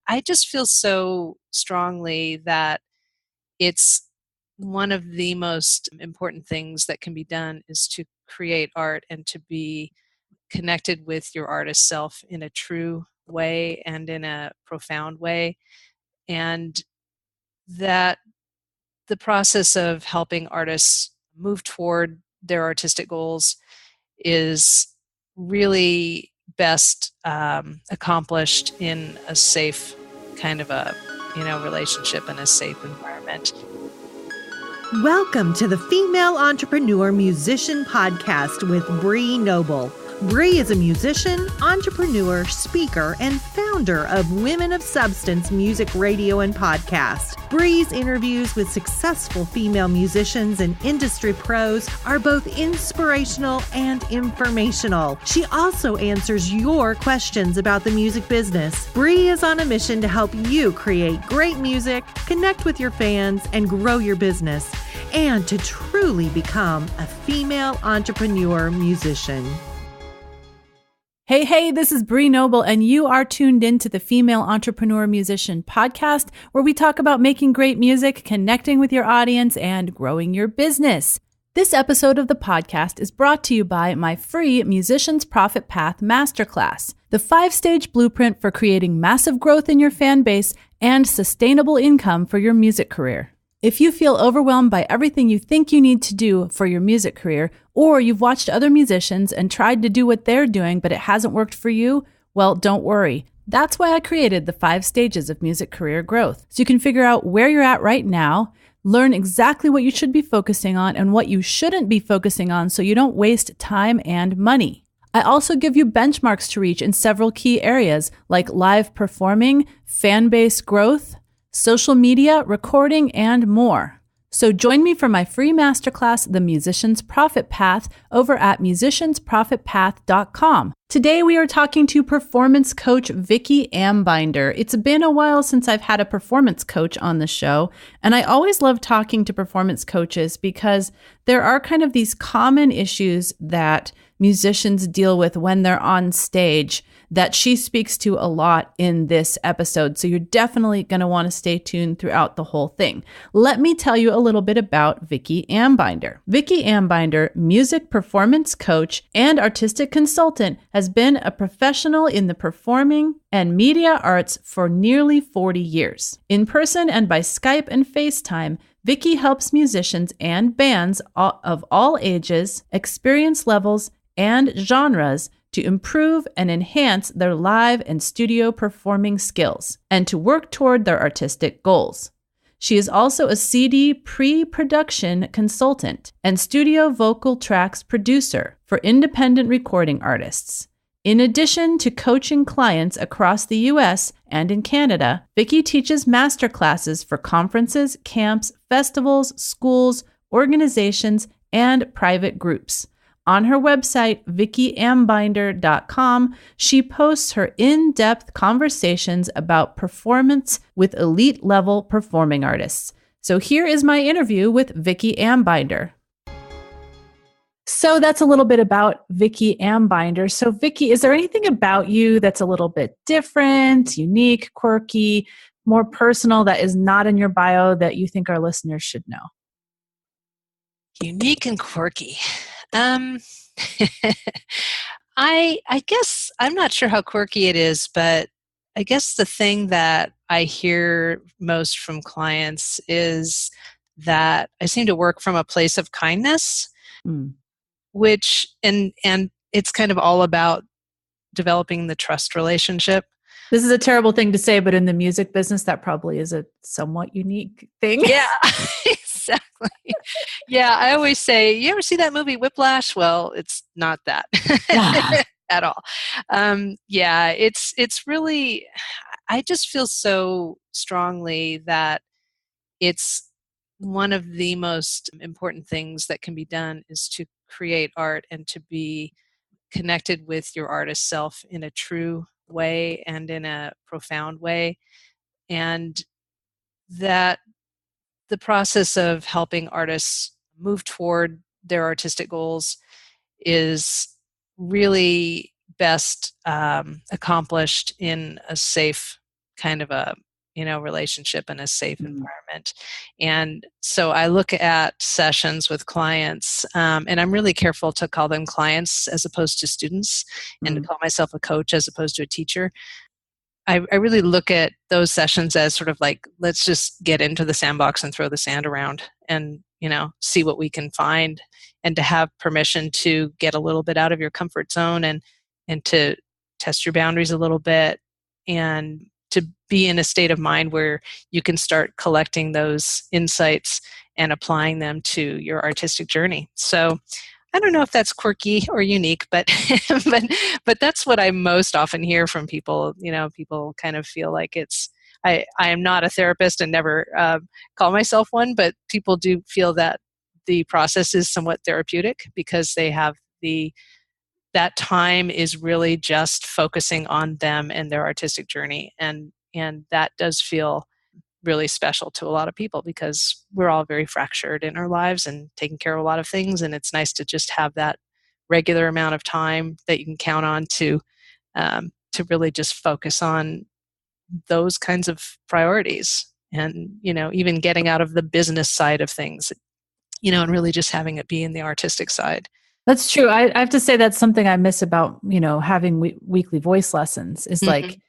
I just feel so strongly that it's one of the most important things that can be done is to create art and to be connected with your artist self in a true way and in a profound way. And that the process of helping artists move toward their artistic goals is really best accomplished in a safe kind of a relationship and a safe environment. Welcome to the Female Entrepreneur Musician Podcast with Bree Noble. Bree is a musician, entrepreneur, speaker, and founder of Women of Substance Music Radio and Podcast. Bree's interviews with successful female musicians and industry pros are both inspirational and informational. She also answers your questions about the music business. Bree is on a mission to help you create great music, connect with your fans, and grow your business, and to truly become a female entrepreneur musician. Hey, this is Bree Noble, and you are tuned in to the Female Entrepreneur Musician Podcast, where we talk about making great music, connecting with your audience, and growing your business. This episode of the podcast is brought to you by my free Musician's Profit Path Masterclass, the 5-stage blueprint for creating massive growth in your fan base and sustainable income for your music career. If you feel overwhelmed by everything you think you need to do for your music career, or you've watched other musicians and tried to do what they're doing, but it hasn't worked for you, well, don't worry. That's why I created the 5 stages of music career growth. So you can figure out where you're at right now, learn exactly what you should be focusing on and what you shouldn't be focusing on so you don't waste time and money. I also give you benchmarks to reach in several key areas like live performing, fan base growth, social media, recording, and more. So join me for my free masterclass, The Musician's Profit Path, over at musiciansprofitpath.com. Today we are talking to performance coach Vicki Ambinder. It's been a while since I've had a performance coach on the show, and I always love talking to performance coaches because there are kind of these common issues that musicians deal with when they're on stage that she speaks to a lot in this episode. So you're definitely going to want to stay tuned throughout the whole thing. Let me tell you a little bit about Vicki Ambinder. Vicki Ambinder, music performance coach and artistic consultant, has been a professional in the performing and media arts for nearly 40 years. In person and by Skype and FaceTime, Vicki helps musicians and bands of all ages, experience levels, and genres to improve and enhance their live and studio performing skills and to work toward their artistic goals. She is also a CD pre-production consultant and studio vocal tracks producer for independent recording artists. In addition to coaching clients across the U.S. and in Canada, Vicki teaches masterclasses for conferences, camps, festivals, schools, organizations, and private groups. On her website, vickyambinder.com, she posts her in-depth conversations about performance with elite-level performing artists. So here is my interview with Vicki Ambinder. So that's a little bit about Vicki Ambinder. So Vicki, is there anything about you that's a little bit different, unique, quirky, more personal that is not in your bio that you think our listeners should know? Unique and quirky. I guess I'm not sure how quirky it is, but I guess the thing that I hear most from clients is that I seem to work from a place of kindness, which and it's kind of all about developing the trust relationship. This is a terrible thing to say, but in the music business, that probably is a somewhat unique thing. Yeah, exactly. Yeah, I always say, you ever see that movie Whiplash? Well, it's not that at all. Yeah, it's really, I just feel so strongly that it's one of the most important things that can be done is to create art and to be connected with your artist self in a true way and in a profound way. And that the process of helping artists move toward their artistic goals is really best accomplished in a safe kind of a, relationship and a safe environment. And so I look at sessions with clients, and I'm really careful to call them clients as opposed to students, and to call myself a coach as opposed to a teacher. I really look at those sessions as sort of like, let's just get into the sandbox and throw the sand around and, see what we can find, and to have permission to get a little bit out of your comfort zone, and to test your boundaries a little bit, and to be in a state of mind where you can start collecting those insights and applying them to your artistic journey. So I don't know if that's quirky or unique, but but that's what I most often hear from people. People kind of feel like it's, I am not a therapist and never call myself one, but people do feel that the process is somewhat therapeutic because they have that time is really just focusing on them and their artistic journey, and that does feel really special to a lot of people because we're all very fractured in our lives and taking care of a lot of things, and it's nice to just have that regular amount of time that you can count on to really just focus on those kinds of priorities, and even getting out of the business side of things, and really just having it be in the artistic side. That's true. I have to say that's something I miss about, having weekly voice lessons is like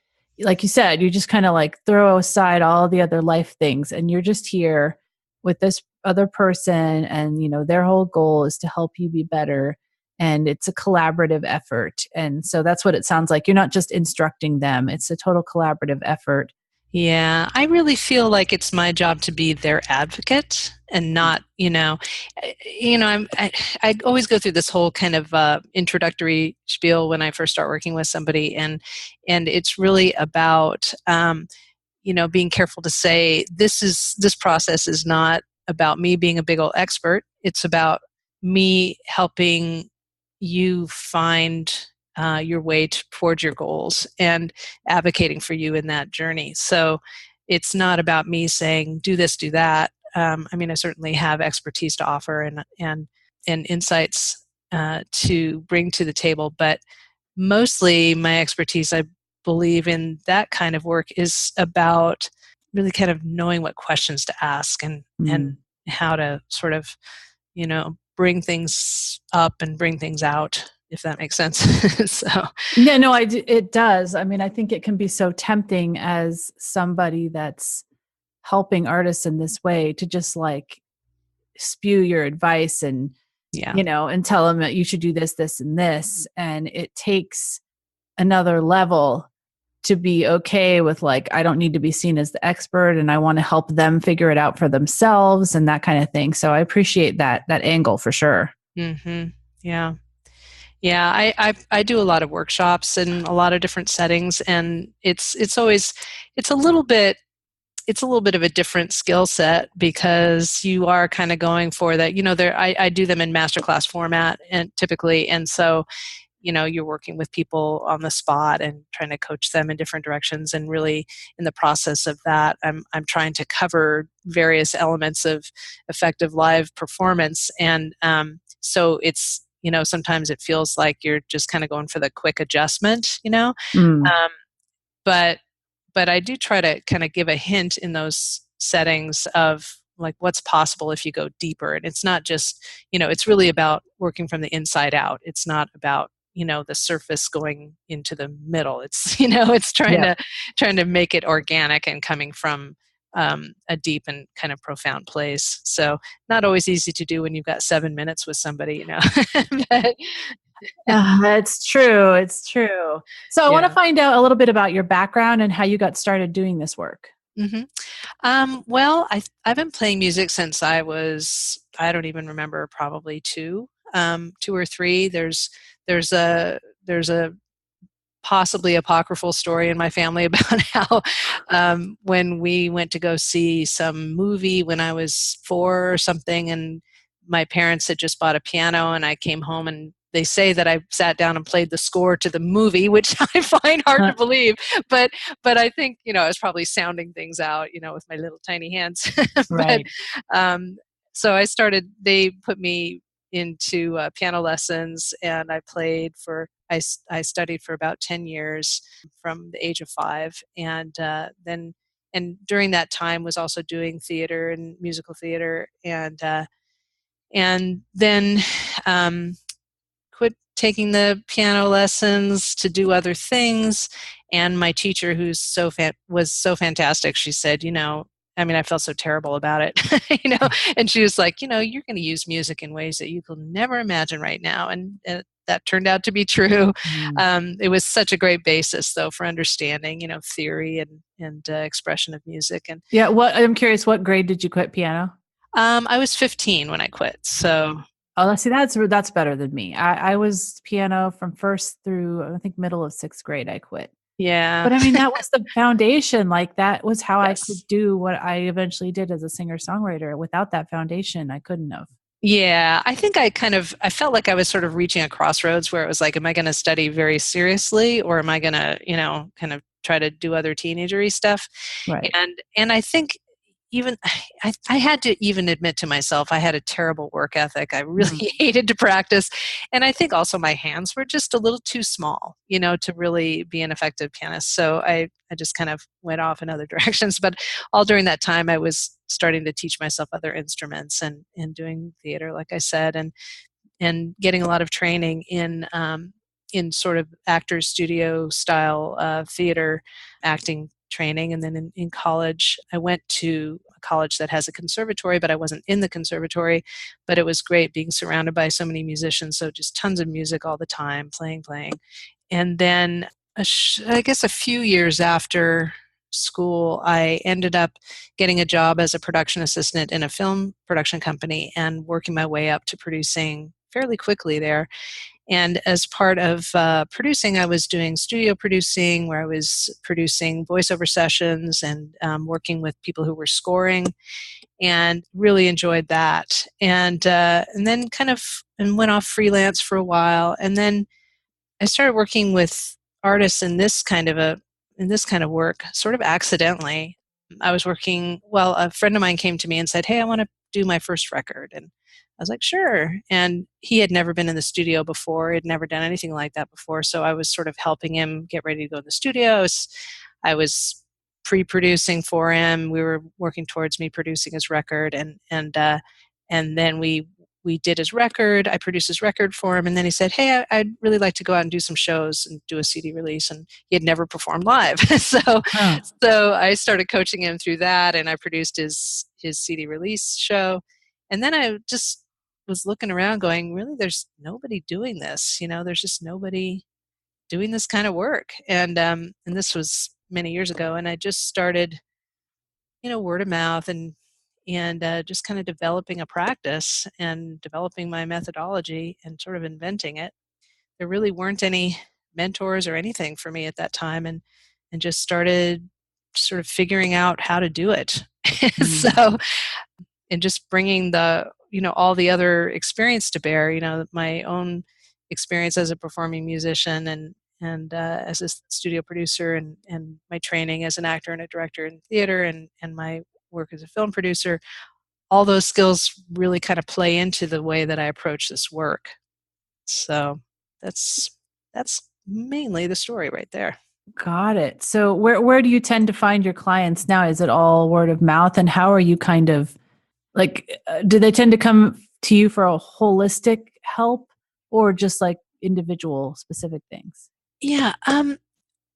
you said, you just kind of like throw aside all the other life things and you're just here with this other person, and, their whole goal is to help you be better. And it's a collaborative effort. And so that's what it sounds like. You're not just instructing them. It's a total collaborative effort. Yeah, I really feel like it's my job to be their advocate and not, I always go through this whole kind of introductory spiel when I first start working with somebody, and it's really about, being careful to say this process is not about me being a big old expert. It's about me helping you find your way towards your goals and advocating for you in that journey. So it's not about me saying, do this, do that. I certainly have expertise to offer and insights to bring to the table, but mostly my expertise, I believe in that kind of work, is about really kind of knowing what questions to ask and how to sort of, bring things up and bring things out, if that makes sense. So yeah, no, it does. I think it can be so tempting as somebody that's helping artists in this way to just like spew your advice and, and tell them that you should do this, this, and this. And it takes another level to be okay with like, I don't need to be seen as the expert and I want to help them figure it out for themselves and that kind of thing. So I appreciate that angle for sure. Mm-hmm. Yeah. Yeah. I do a lot of workshops in a lot of different settings, and it's a little bit of a different skill set because you are kind of going for that, I do them in masterclass format and typically, and so you're working with people on the spot and trying to coach them in different directions. And really in the process of that, I'm trying to cover various elements of effective live performance. And so it's, sometimes it feels like you're just kind of going for the quick adjustment, but I do try to kind of give a hint in those settings of like what's possible if you go deeper. And it's not just, it's really about working from the inside out. It's not about, the surface going into the middle. It's, it's trying to make it organic and coming from a deep and kind of profound place. So not always easy to do when you've got 7 minutes with somebody, but, it's true. It's true. So I want to find out a little bit about your background and how you got started doing this work. Mm-hmm. Well, I've been playing music since I was, I don't even remember, probably two or three. There's a possibly apocryphal story in my family about how when we went to go see some movie when I was 4 or something, and my parents had just bought a piano, and I came home and they say that I sat down and played the score to the movie, which I find hard to believe, but I think, I was probably sounding things out, with my little tiny hands. Right. But so they put me into piano lessons, and I studied for about 10 years from the age of 5, and during that time was also doing theater and musical theater, and then quit taking the piano lessons to do other things. And my teacher, was so fantastic, she said, I mean, I felt so terrible about it, and she was like, you're going to use music in ways that you could never imagine right now. And that turned out to be true. It was such a great basis, though, for understanding, theory and expression of music. And yeah, I'm curious, what grade did you quit piano? I was 15 when I quit. So oh, see, that's better than me. I was piano from first through, I think, middle of 6th grade. I quit. yeah. But I mean, that was the foundation. Like, that was how I Yes. could do what I eventually did as a singer-songwriter. Without that foundation, I couldn't have. Yeah, I think I felt like I was sort of reaching a crossroads where it was like, am I going to study very seriously, or am I going to, kind of try to do other teenagery stuff? Right. And I think even I had to even admit to myself I had a terrible work ethic. I really hated to practice. And I think also my hands were just a little too small, to really be an effective pianist. So I just kind of went off in other directions. But all during that time, I was starting to teach myself other instruments and doing theater, like I said, and getting a lot of training in sort of actors studio style theater acting training. And then in college, I went to a college that has a conservatory, but I wasn't in the conservatory. But it was great being surrounded by so many musicians, so just tons of music all the time, playing. And then I guess a few years after school, I ended up getting a job as a production assistant in a film production company and working my way up to producing fairly quickly there. And as part of producing, I was doing studio producing, where I was producing voiceover sessions and working with people who were scoring, and really enjoyed that. And then and went off freelance for a while, and then I started working with artists in this kind of work, sort of accidentally. I was working. Well, a friend of mine came to me and said, "Hey, I want to do my first record," and I was like, "Sure." And he had never been in the studio before; he'd never done anything like that before. So I was sort of helping him get ready to go in the studio. I was pre-producing for him. We were working towards me producing his record, and then we did his record. I produced his record for him, and then he said, "Hey, I'd really like to go out and do some shows and do a CD release." And he had never performed live, so I started coaching him through that, and I produced his CD release show. And then I just was looking around, going, "Really, there's nobody doing this. There's just nobody doing this kind of work." And this was many years ago, and I just started, word of mouth and just kind of developing a practice and developing my methodology and sort of inventing it. There really weren't any mentors or anything for me at that time, and just started sort of figuring out how to do it. So, and just bringing all the other experience to bear, my own experience as a performing musician and as a studio producer, and my training as an actor and a director in theater, and my work as a film producer. All those skills really kind of play into the way that I approach this work. So that's mainly the story right there. Got it. So where do you tend to find your clients now? Is it all word of mouth? And how are you kind of like, do they tend to come to you for a holistic help, or just like individual specific things? Yeah.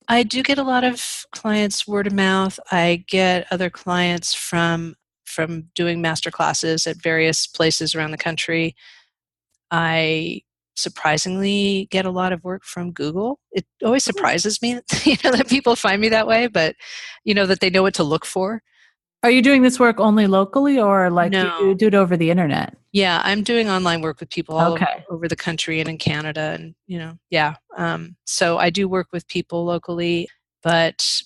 I do get a lot of clients word of mouth. I get other clients from doing master classes at various places around the country. I surprisingly get a lot of work from Google. It always surprises me, that people find me that way, but that they know what to look for. Are you doing this work only locally, or like No. you do it over the internet? Yeah, I'm doing online work with people all Okay. over the country and in Canada, and yeah. So I do work with people locally, but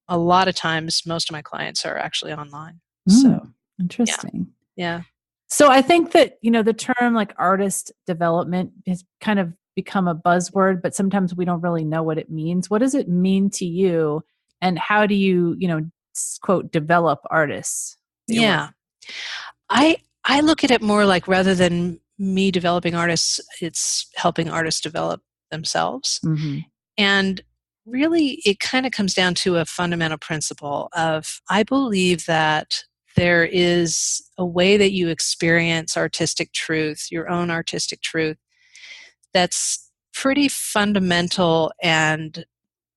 a lot of times, most of my clients are actually online. So Interesting. yeah. So I think that, the term like artist development has kind of become a buzzword, but sometimes we don't really know what it means. What does it mean to you? And how do you, quote, develop artists? Yeah. I look at it more like, rather than me developing artists, it's helping artists develop themselves. Mm-hmm. And really, it kind of comes down to a fundamental principle of I believe that there is a way that you experience artistic truth, your own artistic truth, that's pretty fundamental and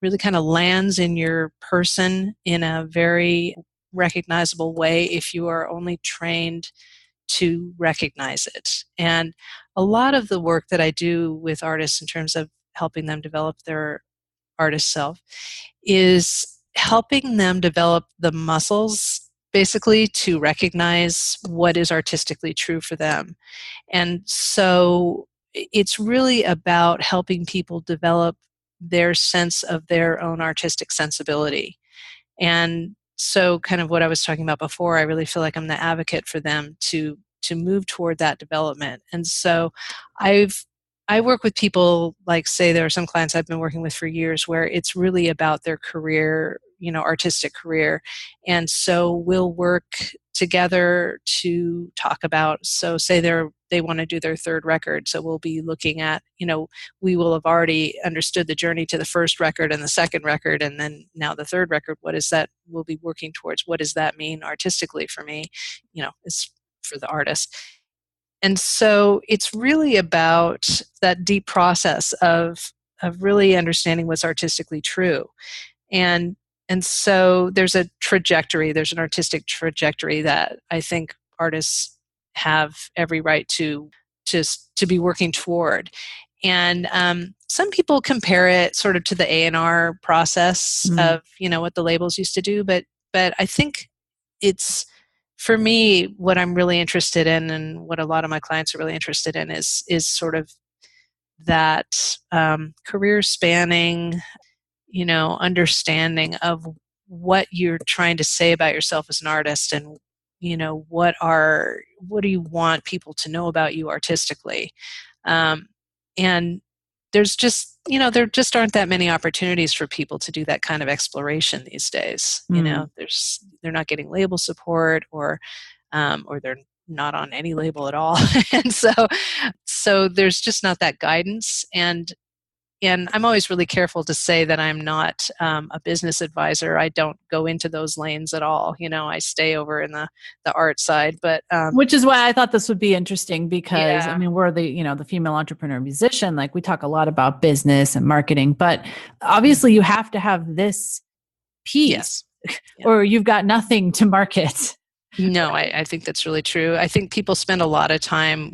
really kind of lands in your person in a very recognizable way if you are only trained to recognize it. And a lot of the work that I do with artists in terms of helping them develop their artist self is helping them develop the muscles basically to recognize what is artistically true for them. And so it's really about helping people develop their sense of their own artistic sensibility. And so kind of what I was talking about before, I really feel like I'm the advocate for them to move toward that development. And so I work with people, like, say there are some clients I've been working with for years where it's really about their career, artistic career. And so we'll work together to talk about, so say they want to do their third record. So we'll be looking at, we will have already understood the journey to the first record and the second record. And then now the third record, what is that? We'll be working towards, what does that mean artistically for me? It's for the artist. And so it's really about that deep process of really understanding what's artistically true. And so there's an artistic trajectory that I think artists have every right to be working toward. And some people compare it sort of to the A&R process of, what the labels used to do. But I think it's, for me, what I'm really interested in and what a lot of my clients are really interested in is sort of that career spanning, understanding of what you're trying to say about yourself as an artist, and what do you want people to know about you artistically. And there's just there just aren't that many opportunities for people to do that kind of exploration these days. They're not getting label support, or they're not on any label at all. And so there's just not that guidance. And I'm always really careful to say that I'm not a business advisor. I don't go into those lanes at all. I stay over in the art side. But which is why I thought this would be interesting, because yeah. I mean, we're the female entrepreneur musician. Like, we talk a lot about business and marketing, but obviously you have to have this piece, yes. or you've got nothing to market. No, I think that's really true. I think people spend a lot of time,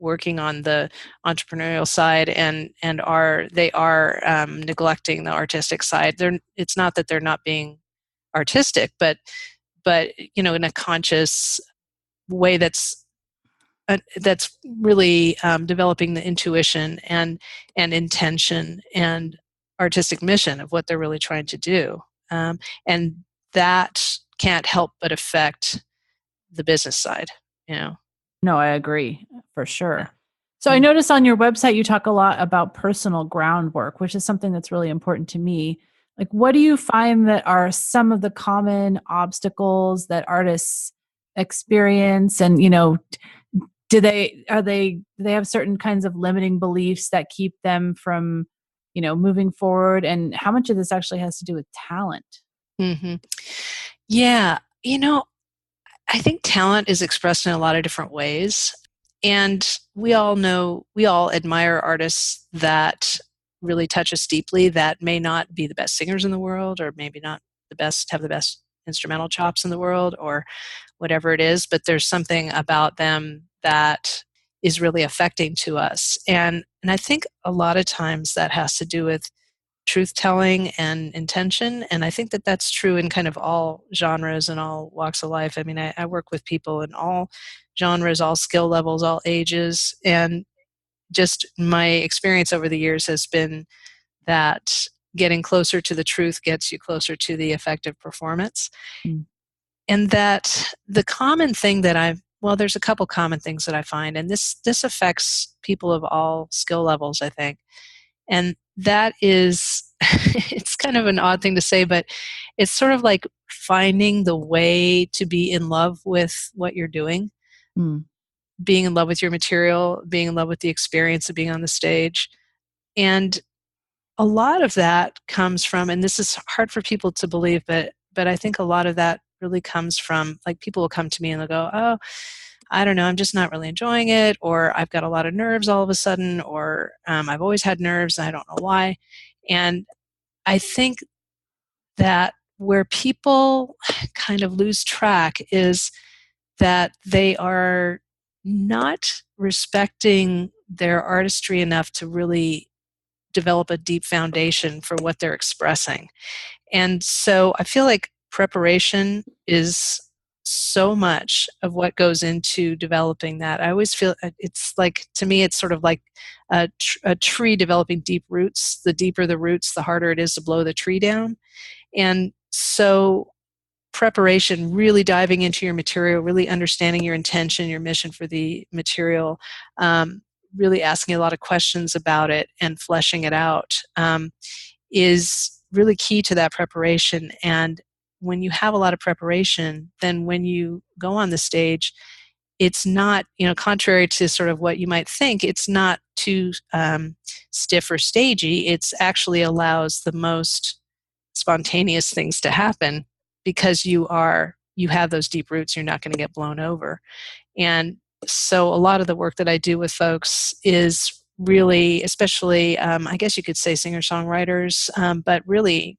working on the entrepreneurial side, and are neglecting the artistic side. It's not that they're not being artistic, but in a conscious way that's really developing the intuition and intention and artistic mission of what they're really trying to do, and that can't help but affect the business side. No, I agree for sure. Yeah. So I noticed on your website you talk a lot about personal groundwork, which is something that's really important to me. Like, what do you find that are some of the common obstacles that artists experience? And do they have certain kinds of limiting beliefs that keep them from moving forward? And how much of this actually has to do with talent? Mm-hmm. Yeah, I think talent is expressed in a lot of different ways. And we all admire artists that really touch us deeply, that may not be the best singers in the world, or maybe not have the best instrumental chops in the world, or whatever it is, but there's something about them that is really affecting to us. And I think a lot of times that has to do with truth-telling and intention. And I think that that's true in kind of all genres and all walks of life. I mean, I work with people in all genres, all skill levels, all ages. And just my experience over the years has been that getting closer to the truth gets you closer to the effective performance. Mm. And that the common thing that there's a couple common things that I find, and this affects people of all skill levels, I think. And that is, it's kind of an odd thing to say, but it's sort of like finding the way to be in love with what you're doing. Mm. being in love with your material, being in love with the experience of being on the stage. And a lot of that comes from, and this is hard for people to believe, but I think a lot of that really comes from, like, people will come to me and they'll go, oh, I don't know, I'm just not really enjoying it, or I've got a lot of nerves all of a sudden, or I've always had nerves and I don't know why. And I think that where people kind of lose track is that they are not respecting their artistry enough to really develop a deep foundation for what they're expressing. And so I feel like preparation is so much of what goes into developing that. I always feel it's like, to me, it's sort of like a tree developing deep roots. The deeper the roots, the harder it is to blow the tree down. And so preparation, really diving into your material, really understanding your intention, your mission for the material, really asking a lot of questions about it and fleshing it out, is really key to that preparation. And when you have a lot of preparation, then when you go on the stage, it's not, contrary to sort of what you might think, it's not too stiff or stagey. It's actually allows the most spontaneous things to happen because you have those deep roots. You're not going to get blown over. And so a lot of the work that I do with folks is really, especially, I guess you could say singer-songwriters, but really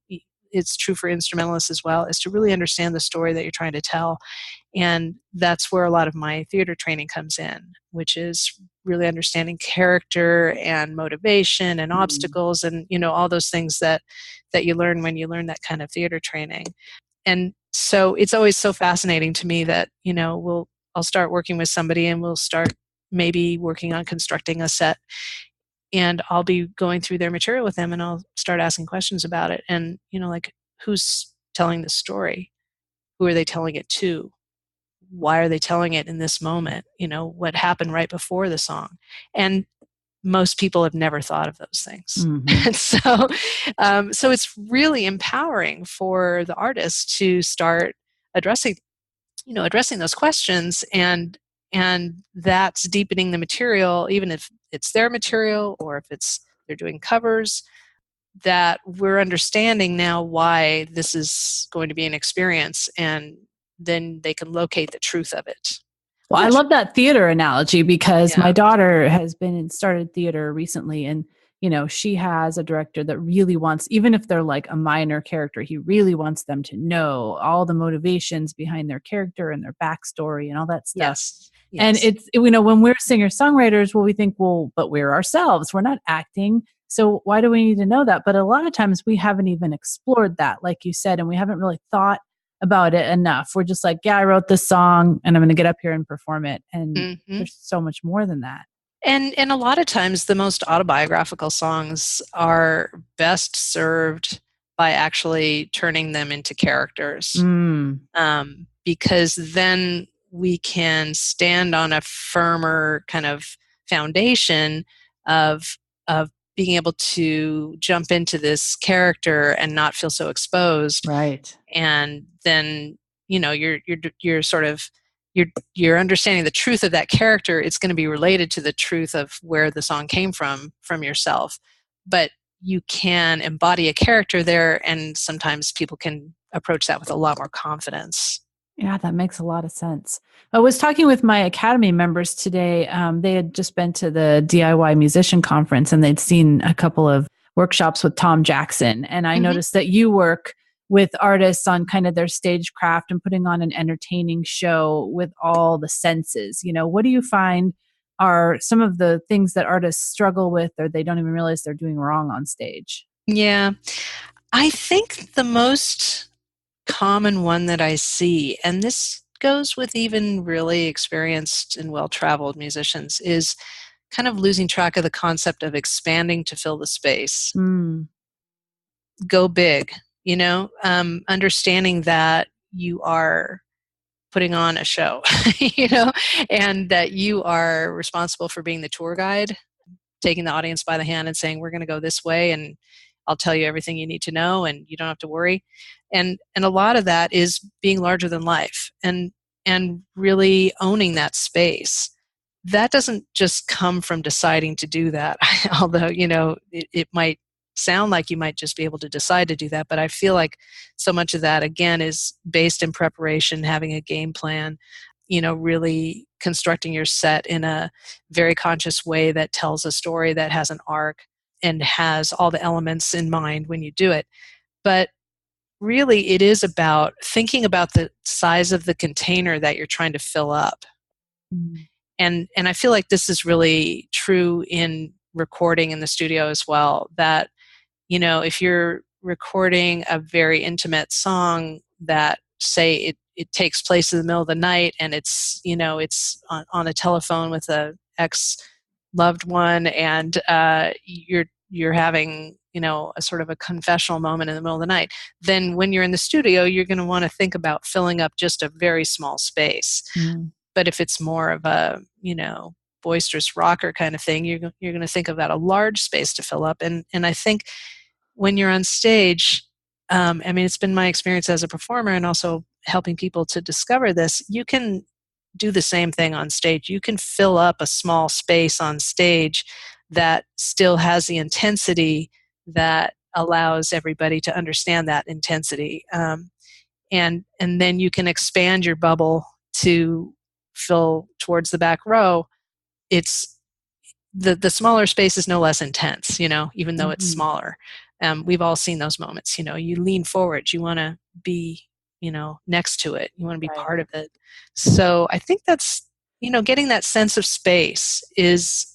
it's true for instrumentalists as well, is to really understand the story that you're trying to tell. And that's where a lot of my theater training comes in, which is really understanding character and motivation and obstacles and, all those things that you learn when you learn that kind of theater training. And so it's always so fascinating to me that, I'll start working with somebody and we'll start maybe working on constructing a set, and I'll be going through their material with them and I'll start asking questions about it. And, like, who's telling the story? Who are they telling it to? Why are they telling it in this moment? What happened right before the song? And most people have never thought of those things. Mm-hmm. And so it's really empowering for the artist to start addressing those questions, and that's deepening the material, even if it's their material or if they're doing covers, that we're understanding now why this is going to be an experience, and then they can locate the truth of it. Well, I love that theater analogy because Yeah. my daughter has started theater recently, and she has a director that really wants, even if they're like a minor character, he really wants them to know all the motivations behind their character and their backstory and all that stuff. Yes. And it's, when we're singer-songwriters, we think, but we're ourselves, we're not acting. So why do we need to know that? But a lot of times we haven't even explored that, like you said, and we haven't really thought about it enough. We're just like, yeah, I wrote this song and I'm going to get up here and perform it. And there's so much more than that. And a lot of times the most autobiographical songs are best served by actually turning them into characters. Because then we can stand on a firmer kind of foundation of being able to jump into this character and not feel so exposed. Right. And then, you're sort of, you're understanding the truth of that character. It's going to be related to the truth of where the song came from yourself. But you can embody a character there, and sometimes people can approach that with a lot more confidence. Yeah, that makes a lot of sense. I was talking with my Academy members today. They had just been to the DIY musician conference and they'd seen a couple of workshops with Tom Jackson. And I noticed that you work with artists on kind of their stagecraft and putting on an entertaining show with all the senses. What do you find are some of the things that artists struggle with, or they don't even realize they're doing wrong on stage? Yeah, I think the most common one that I see, and this goes with even really experienced and well-traveled musicians, is kind of losing track of the concept of expanding to fill the space. Go big, understanding that you are putting on a show, and that you are responsible for being the tour guide, taking the audience by the hand and saying, we're going to go this way, and I'll tell you everything you need to know, and you don't have to worry. And a lot of that is being larger than life and really owning that space. that doesn't just come from deciding to do that. Although, it might sound like you might just be able to decide to do that, but I feel like so much of that, again, is based in preparation, having a game plan, really constructing your set in a very conscious way that tells a story that has an arc and has all the elements in mind when you do it. But really, it is about thinking about the size of the container that you're trying to fill up. Mm. And I feel like this is really true in recording in the studio as well, that, if you're recording a very intimate song that, say, it takes place in the middle of the night, and it's on a telephone with a ex loved one, and you're having, a sort of a confessional moment in the middle of the night, then when you're in the studio, you're going to want to think about filling up just a very small space. Mm. But if it's more of a, boisterous rocker kind of thing, you're going to think of that a large space to fill up. And I think when you're on stage, it's been my experience as a performer and also helping people to discover this, you can do the same thing on stage. You can fill up a small space on stage that still has the intensity that allows everybody to understand that intensity. And then you can expand your bubble to fill towards the back row. It's the smaller space is no less intense, even though it's smaller. We've all seen those moments. You lean forward, you want to be, next to it, you want to be part of it. So I think that's, getting that sense of space is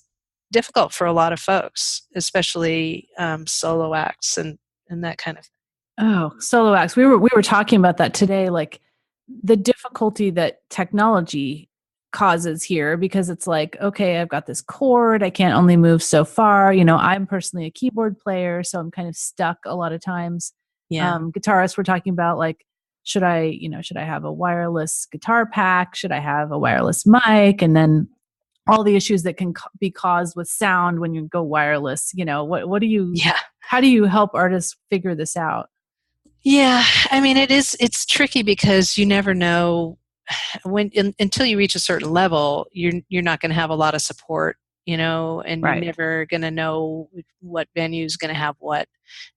difficult for a lot of folks, especially solo acts and that kind of thing. Oh, solo acts. We were talking about that today, like the difficulty that technology causes here, because it's like, okay, I've got this chord, I can't only move so far. I'm personally a keyboard player, so I'm kind of stuck a lot of times. Yeah. Guitarists, we're talking about like, should I have a wireless guitar pack? Should I have a wireless mic? And then all the issues that can be caused with sound when you go wireless. What do you? Yeah. How do you help artists figure this out? Yeah, it's tricky because you never know until you reach a certain level, you're not going to have a lot of support, and Right. you're never going to know what venue is going to have what.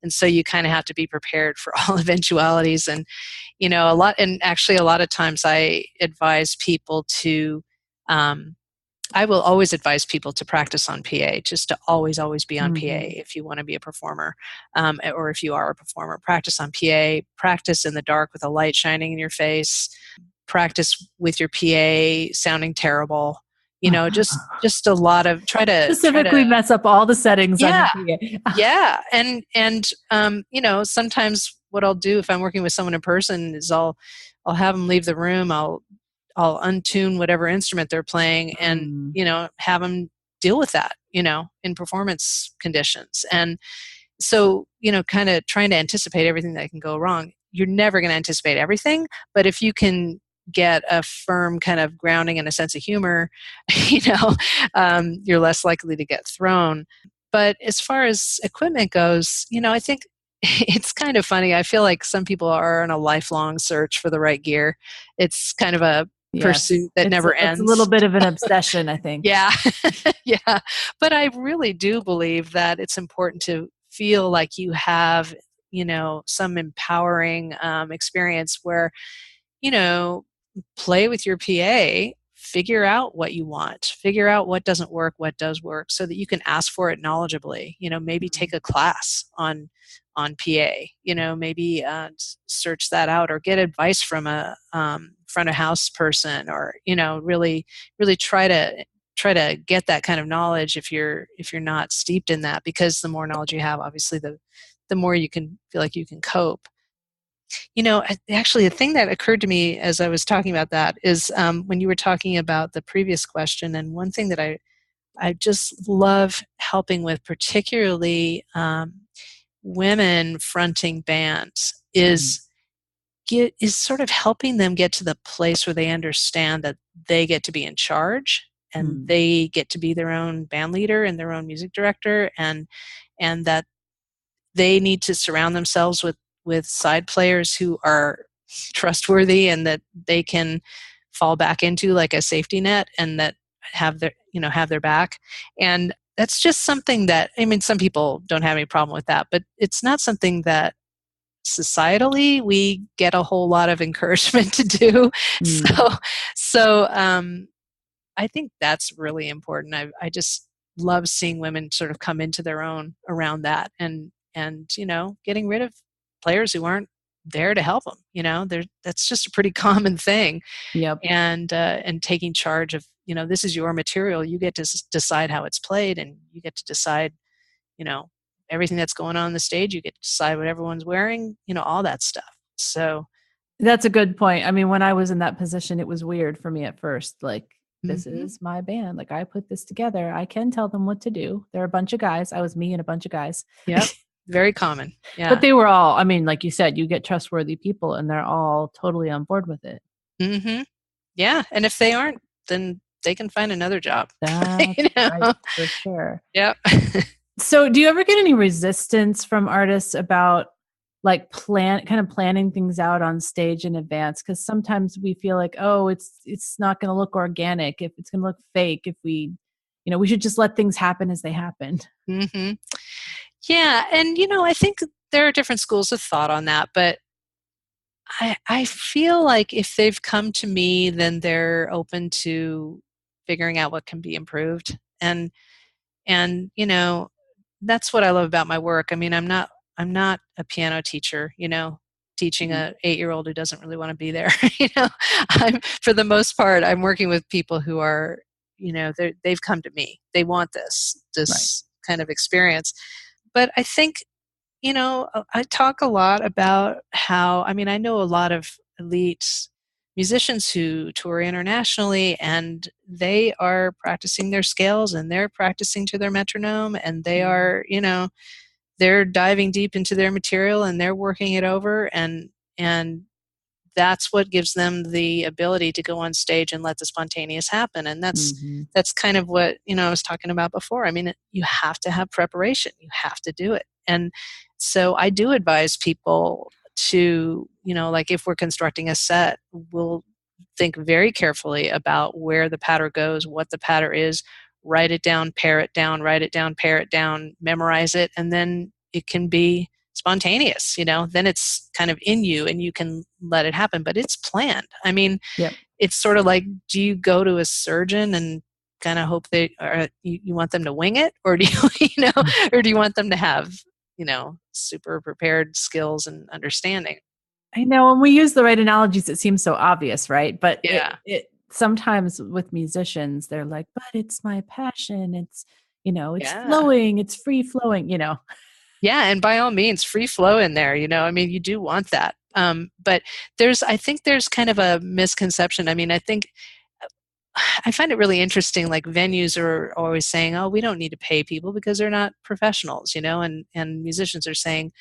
And so you kind of have to be prepared for all eventualities. And, a lot of times I advise people to, I will always advise people to practice on PA, just to always be on PA if you want to be a performer, or if you are a performer. Practice on PA, practice in the dark with a light shining in your face, practice with your PA sounding terrible. Just a lot of specifically mess up all the settings on your PA. Yeah. And sometimes what I'll do if I'm working with someone in person is I'll have them leave the room. I'll untune whatever instrument they're playing and, have them deal with that, in performance conditions. And so, kind of trying to anticipate everything that can go wrong. You're never going to anticipate everything, but if you can get a firm kind of grounding and a sense of humor, you're less likely to get thrown. But as far as equipment goes, I think it's kind of funny. I feel like some people are on a lifelong search for the right gear. It's kind of a pursuit that never ends. It's a little bit of an obsession, I think. Yeah. Yeah. But I really do believe that it's important to feel like you have, some empowering experience where, play with your PA, figure out what you want, figure out what doesn't work, what does work, so that you can ask for it knowledgeably. Maybe take a class on PA. Maybe search that out or get advice from a front of house person, or really try to get that kind of knowledge if you're not steeped in that, because the more knowledge you have, obviously the more you can feel like you can cope. Actually, a thing that occurred to me as I was talking about that is when you were talking about the previous question, and one thing that I just love helping with, particularly women fronting bands, is sort of helping them get to the place where they understand that they get to be in charge and they get to be their own band leader and their own music director, and that they need to surround themselves with side players who are trustworthy and that they can fall back into like a safety net, and that have have their back. And that's just something that, I mean, some people don't have any problem with that, but it's not something that societally we get a whole lot of encouragement to do. Mm. So I think that's really important. I just love seeing women sort of come into their own around that, and getting rid of players who aren't there to help them. That's just a pretty common thing. Yep. And taking charge of, this is your material. You get to decide how it's played, and you get to decide, you know, everything that's going on the stage. You get to decide what everyone's wearing, all that stuff. So that's a good point. I mean, when I was in that position, it was weird for me at first. Like, this mm-hmm. is my band. Like, I put this together. I can tell them what to do. They're a bunch of guys. I was me and a bunch of guys. Yep. Very common. Yeah. But they were all, I mean, like you said, you get trustworthy people and they're all totally on board with it. Mm-hmm. Yeah. And if they aren't, then they can find another job. That's right, for sure. Yep. So do you ever get any resistance from artists about like planning things out on stage in advance? Because sometimes we feel like, oh, it's not going to look organic, if it's going to look fake, if we should just let things happen as they happen. Mm-hmm. Yeah. And, I think there are different schools of thought on that, but I feel like if they've come to me, then they're open to figuring out what can be improved. And that's what I love about my work. I mean, I'm not a piano teacher, teaching a 8-year-old who doesn't really want to be there. For the most part, I'm working with people who are, they've come to me. They want this right. kind of experience. But I think, I talk a lot about how, I mean, I know a lot of elite musicians who tour internationally, and they are practicing their scales, and they're practicing to their metronome, and they are, they're diving deep into their material, and they're working it over, and that's what gives them the ability to go on stage and let the spontaneous happen. And that's kind of what, I was talking about before. I mean, you have to have preparation. You have to do it. And so I do advise people to, like if we're constructing a set, we'll think very carefully about where the patter goes, what the patter is, write it down, pare it down, write it down, pare it down, memorize it, and then it can be spontaneous, then it's kind of in you and you can let it happen, but it's planned. I mean, It's sort of like, do you go to a surgeon and kind of hope you want them to wing it, or do you, or do you want them to have, super prepared skills and understanding? I know when we use the right analogies, it seems so obvious, right? But yeah, it sometimes with musicians, they're like, but it's my passion. It's, it's flowing, it's free flowing, Yeah, and by all means, free flow in there. I mean, you do want that. But I think there's kind of a misconception. I mean, I find it really interesting. Like venues are always saying, "Oh, we don't need to pay people because they're not professionals," and musicians are saying,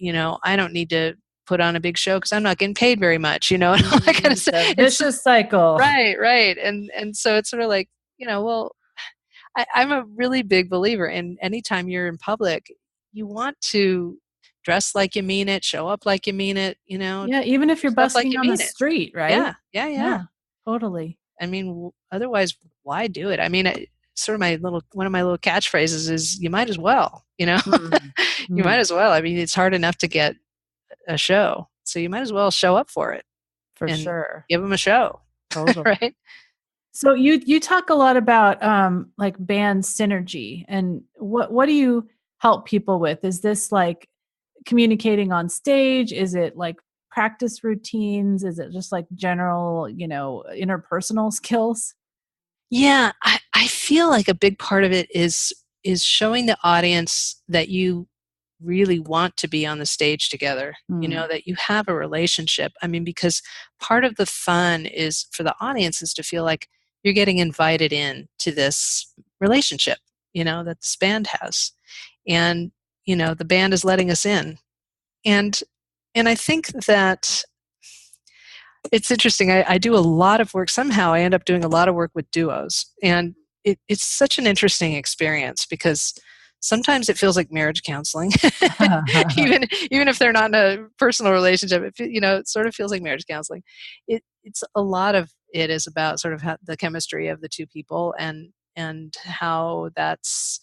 "I don't need to put on a big show because I'm not getting paid very much," and all that kind of stuff. Vicious cycle. Right. And so it's sort of like, well, I'm a really big believer in anytime you're in public, you want to dress like you mean it, show up like you mean it, Yeah, even if you're busking on the street, right? Yeah. Totally. I mean, otherwise, why do it? I mean, sort of one of my little catchphrases is, you might as well, You might as well. I mean, it's hard enough to get a show, so you might as well show up for it. For sure. Give them a show. Totally. Right? So you talk a lot about like band synergy, and what do you help people with? Is this like communicating on stage? Is it like practice routines? Is it just like general, interpersonal skills? Yeah, I feel like a big part of it is showing the audience that you really want to be on the stage together, that you have a relationship. I mean, because part of the fun is for the audience is to feel like you're getting invited in to this relationship, that this band has. And, the band is letting us in. And I think that it's interesting. I do a lot of work. Somehow I end up doing a lot of work with duos. And it's such an interesting experience because sometimes it feels like marriage counseling, even if they're not in a personal relationship. It sort of feels like marriage counseling. It's a lot of it is about sort of the chemistry of the two people, and and how it's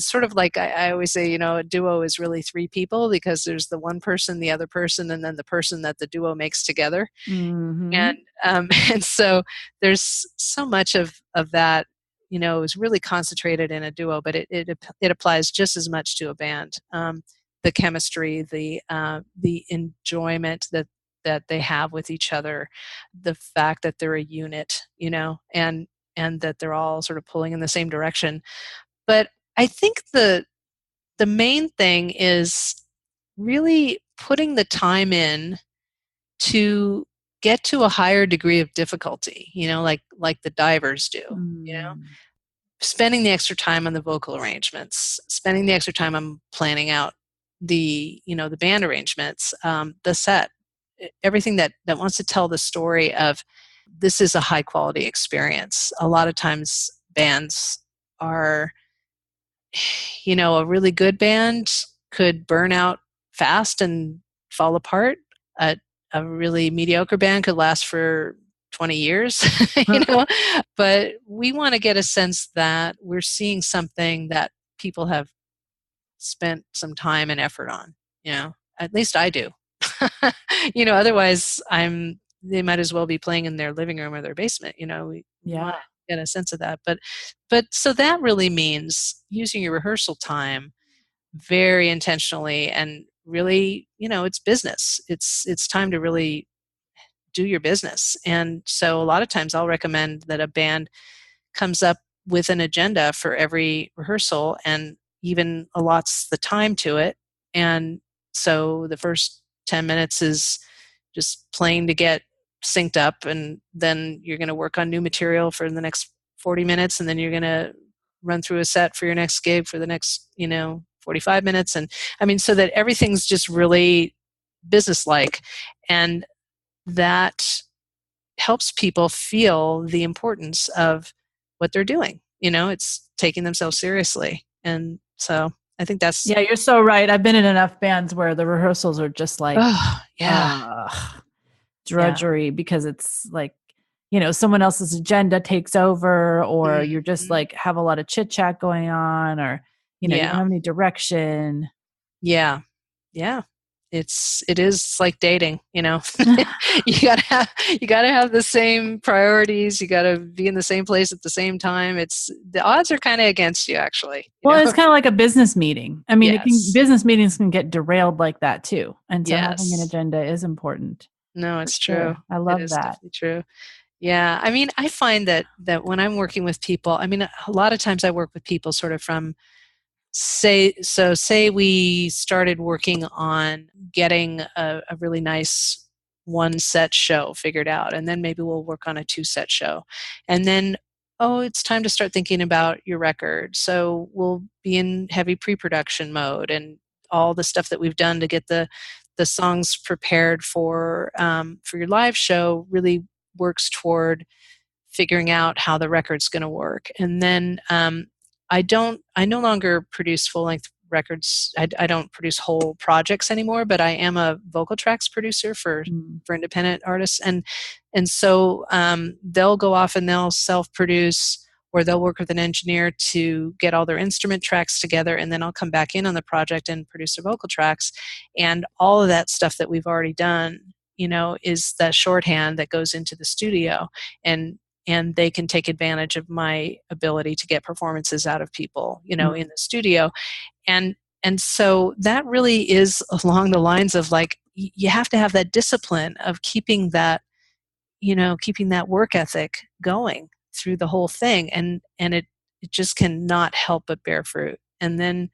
sort of like I always say, a duo is really three people, because there's the one person, the other person, and then the person that the duo makes together. Mm-hmm. And and so there's so much of that, is really concentrated in a duo, but it applies just as much to a band. The chemistry, the enjoyment that they have with each other, the fact that they're a unit, and that they're all sort of pulling in the same direction. But I think the main thing is really putting the time in to get to a higher degree of difficulty, like the divers do, Mm. spending the extra time on the vocal arrangements, spending the extra time on planning out the band arrangements, the set, everything that wants to tell the story of this is a high quality experience. A lot of times bands are, a really good band could burn out fast and fall apart. A really mediocre band could last for 20 years, but we want to get a sense that we're seeing something that people have spent some time and effort on, at least I do. Otherwise they might as well be playing in their living room or their basement. We want Yeah. to get a sense of that. But so that really means using your rehearsal time very intentionally, and really, it's business. It's time to really do your business. And so a lot of times I'll recommend that a band comes up with an agenda for every rehearsal and even allots the time to it. And so the first 10 minutes is just playing to get synced up, and then you're going to work on new material for the next 40 minutes, and then you're going to run through a set for your next gig for the next 45 minutes. And I mean, so that everything's just really businesslike, and that helps people feel the importance of what they're doing. It's taking themselves seriously. And so I think that's, Yeah, you're so right. I've been in enough bands where the rehearsals are just like oh, yeah. drudgery, because it's like, someone else's agenda takes over, or you're just Mhm. like have a lot of chit chat going on, or, you don't Yeah. have any direction. Yeah. Yeah. It is like dating, you gotta have the same priorities. You gotta be in the same place at the same time. The odds are kind of against you, actually, Well, it's kind of like a business meeting. I mean, Yes. business meetings can get derailed like that too. And so having an Yes. agenda is important. No, For it's true. sure. I It love is that. definitely true. Yeah. I mean, I find that when I'm working with people, I mean, a lot of times I work with people sort of from say we started working on getting a really nice one set show figured out, and then maybe we'll work on a two set show, and then it's time to start thinking about your record. So we'll be in heavy pre-production mode, and all the stuff that we've done to get the songs prepared for your live show really works toward figuring out how the record's going to work. And then I no longer produce full length records. I don't produce whole projects anymore, but I am a vocal tracks producer for Mm. independent artists. And so they'll go off and they'll self produce, or they'll work with an engineer to get all their instrument tracks together, and then I'll come back in on the project and produce their vocal tracks. And all of that stuff that we've already done, is the shorthand that goes into the studio, and they can take advantage of my ability to get performances out of people, Mm. in the studio. And so that really is along the lines of like, you have to have that discipline of keeping that work ethic going through the whole thing, and it just cannot help but bear fruit. And then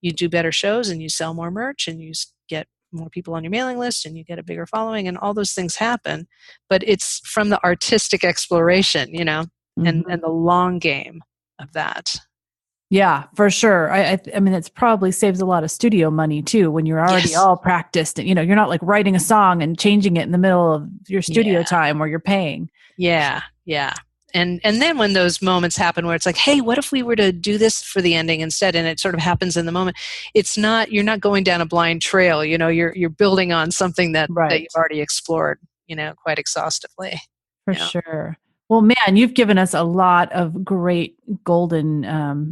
you do better shows, and you sell more merch, and you get more people on your mailing list, and you get a bigger following, and all those things happen. But it's from the artistic exploration, Mhm. and the long game of that. Yeah, for sure. I mean, it's probably saves a lot of studio money too when you're already Yes. all practiced, and you're not like writing a song and changing it in the middle of your studio Yeah. time where you're paying. Yeah. Yeah. And then when those moments happen where it's like, hey, what if we were to do this for the ending instead? And it sort of happens in the moment. You're not going down a blind trail, you're building on something that Right. you've already explored, quite exhaustively. For Yeah. sure. Well, man, you've given us a lot of great golden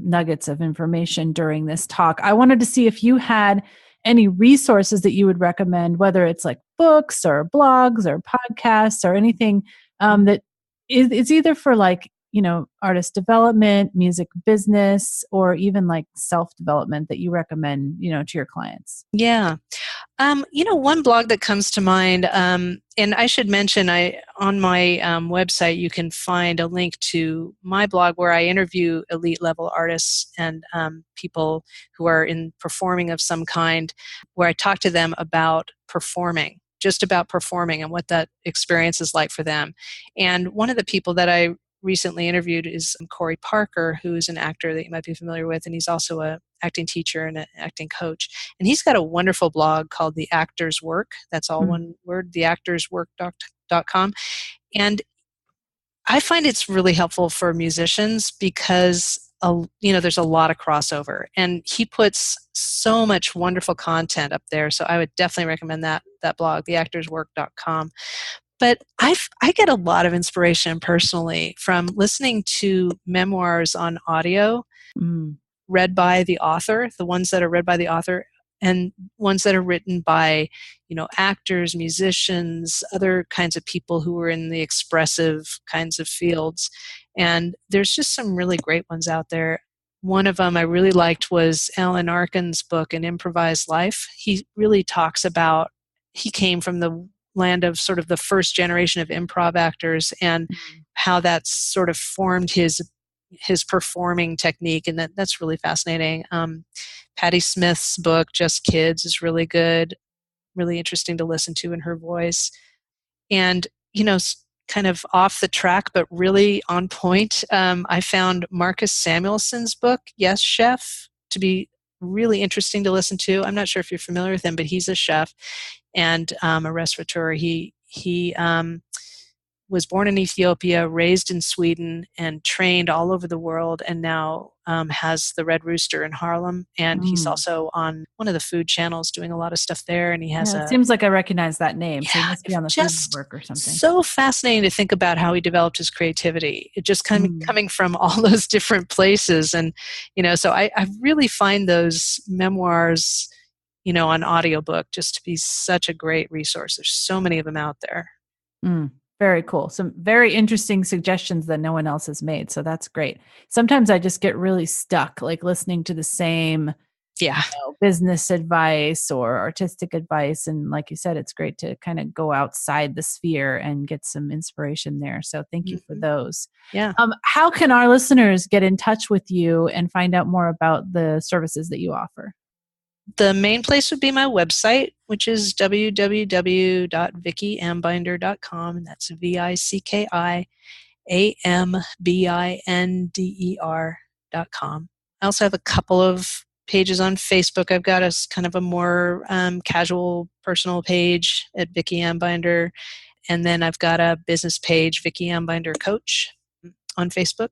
nuggets of information during this talk. I wanted to see if you had any resources that you would recommend, whether it's like books or blogs or podcasts or anything that is either for like, artist development, music business, or even like self-development that you recommend, to your clients. Yeah. One blog that comes to mind, and I should mention, on my website, you can find a link to my blog where I interview elite level artists and people who are in performing of some kind, where I talk to them about performing, just about performing and what that experience is like for them. And one of the people that I recently interviewed is Corey Parker, who is an actor that you might be familiar with, and he's also an acting teacher and an acting coach. And he's got a wonderful blog called The Actor's Work. That's all one word, theactorswork.com. And I find it's really helpful for musicians because there's a lot of crossover, and he puts so much wonderful content up there. So I would definitely recommend that blog, theactorswork.com. But I get a lot of inspiration personally from listening to memoirs on audio read by the author, the ones that are read by the author, and ones that are written by, actors, musicians, other kinds of people who are in the expressive kinds of fields. And there's just some really great ones out there. One of them I really liked was Alan Arkin's book, An Improvised Life. He really talks about, he came from the land of sort of the first generation of improv actors and how that's sort of formed his performing technique, and that's really fascinating. Patti Smith's book, Just Kids, is really good, really interesting to listen to in her voice. And, kind of off the track, but really on point, I found Marcus Samuelson's book, Yes, Chef, to be really interesting to listen to. I'm not sure if you're familiar with him, but he's a chef and a restaurateur. He was born in Ethiopia, raised in Sweden, and trained all over the world, and now has the Red Rooster in Harlem. And he's also on one of the food channels doing a lot of stuff there. And he has it seems like I recognize that name. So he must be on the Food Network or something. So fascinating to think about how he developed his creativity. It just kind of coming from all those different places. And, so I really find those memoirs, on audiobook just to be such a great resource. There's so many of them out there. Very cool. Some very interesting suggestions that no one else has made. So that's great. Sometimes I just get really stuck, like listening to the same business advice or artistic advice. And like you said, it's great to kind of go outside the sphere and get some inspiration there. So thank you for those. Yeah. How can our listeners get in touch with you and find out more about the services that you offer? The main place would be my website, which is www.vickiambinder.com, and that's VICKIAMBINDER.com. I also have a couple of pages on Facebook. I've got a kind of a more casual personal page at Vicki Ambinder, and then I've got a business page, Vicki Ambinder Coach, on Facebook.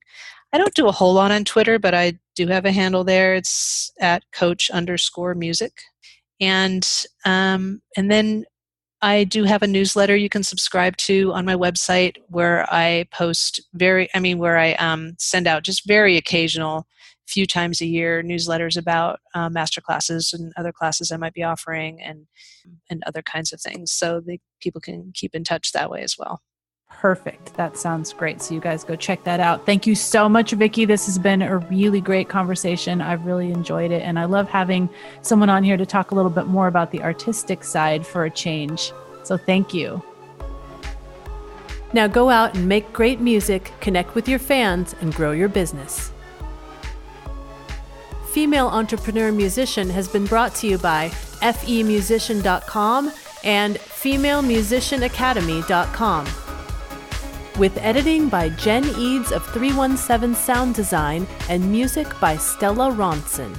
I don't do a whole lot on Twitter, but I do have a handle there. It's at @coach_music. And then I do have a newsletter you can subscribe to on my website where I post where I send out just very occasional, few times a year, newsletters about master classes and other classes I might be offering and other kinds of things. So people can keep in touch that way as well. Perfect. That sounds great. So you guys go check that out. Thank you so much, Vicki. This has been a really great conversation. I've really enjoyed it. And I love having someone on here to talk a little bit more about the artistic side for a change. So thank you. Now go out and make great music, connect with your fans, and grow your business. Female Entrepreneur Musician has been brought to you by FEMmusician.com and FemaleMusicianAcademy.com. With editing by Jen Eads of 317 Sound Design and music by Stella Ronson.